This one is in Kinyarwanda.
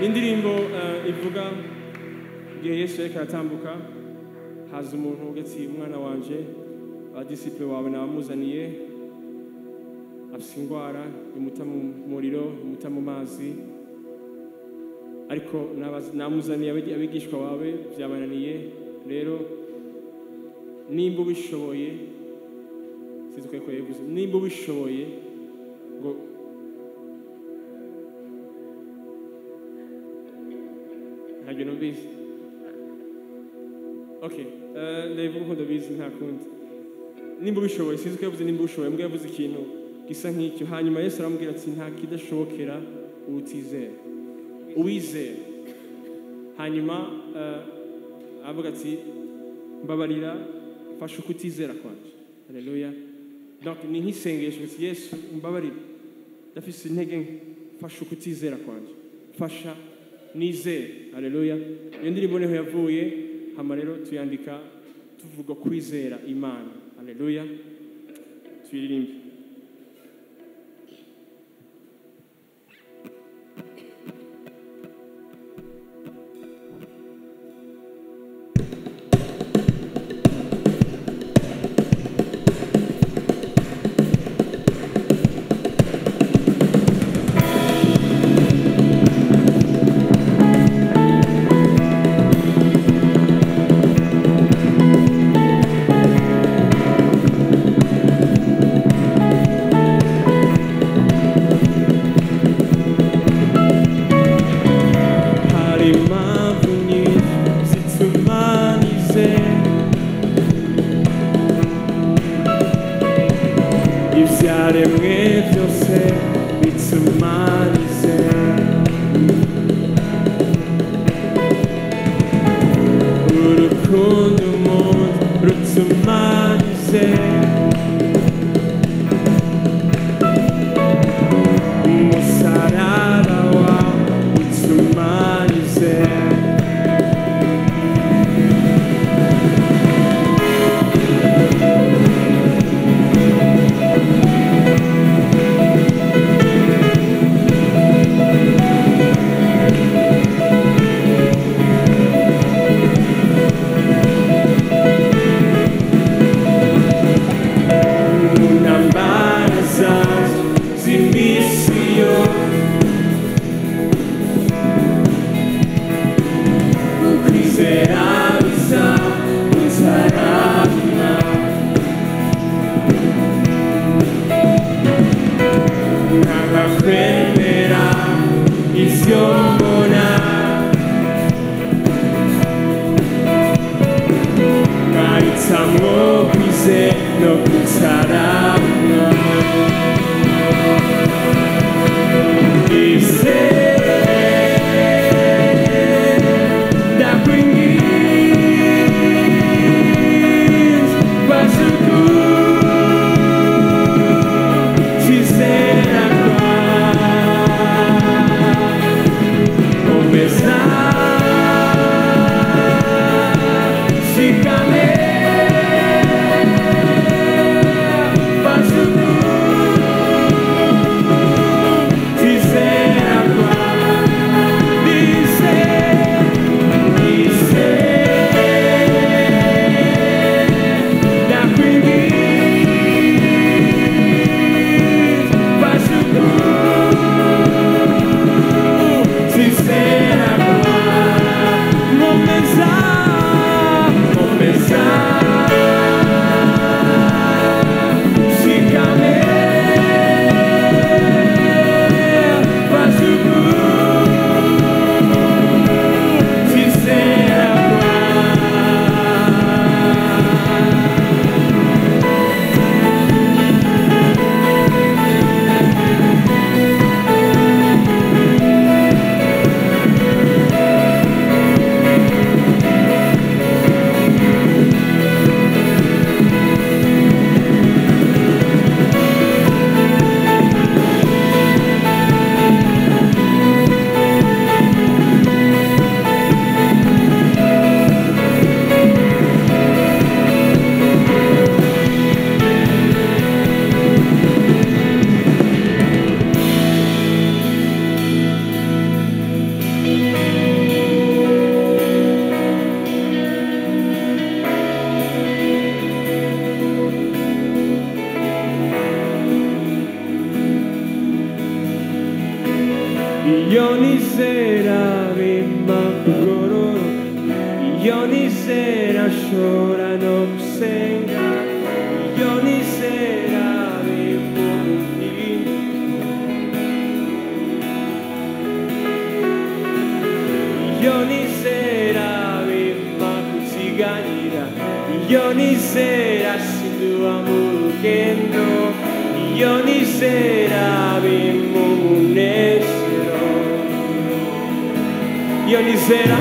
indirimbo ivuga igihe Yesu yariko aratambuka haza umuntu ugati umwana wanje abadisiple wawe nabamuzaniye afise ingwara imuta mu muriro imuta mu mazi ariko namuzaniye abigishwa bawe byabananiye rero nimba ubishoboye sizukwe ko yeguze nimba ubishoboye ngo ntabyo numvise okay ndavuga ko ndabizi nta kundi nimba ubishoboye sizukwe yavuze nimba ubishoboye mbwa yavuze ikintu gisa nk'icyo hanyuma Yesu aramubwira ati nta kidashobokera ubutizera uwizera hanyuma avuga ati mbabarira fasha ukutizera kwanje haleluya donc ni nk'isengesho ati Yesu mbabarira ndafise intege fasha ukutizera kwanje fasha nizere haleluya iyo ndirimbo niho yavuye hama rero tuyandika tuvuga kwizera Imana haleluya tuyiririmbe biransindua mu rugendo iyo nizera bimpa umunezero iyo nizera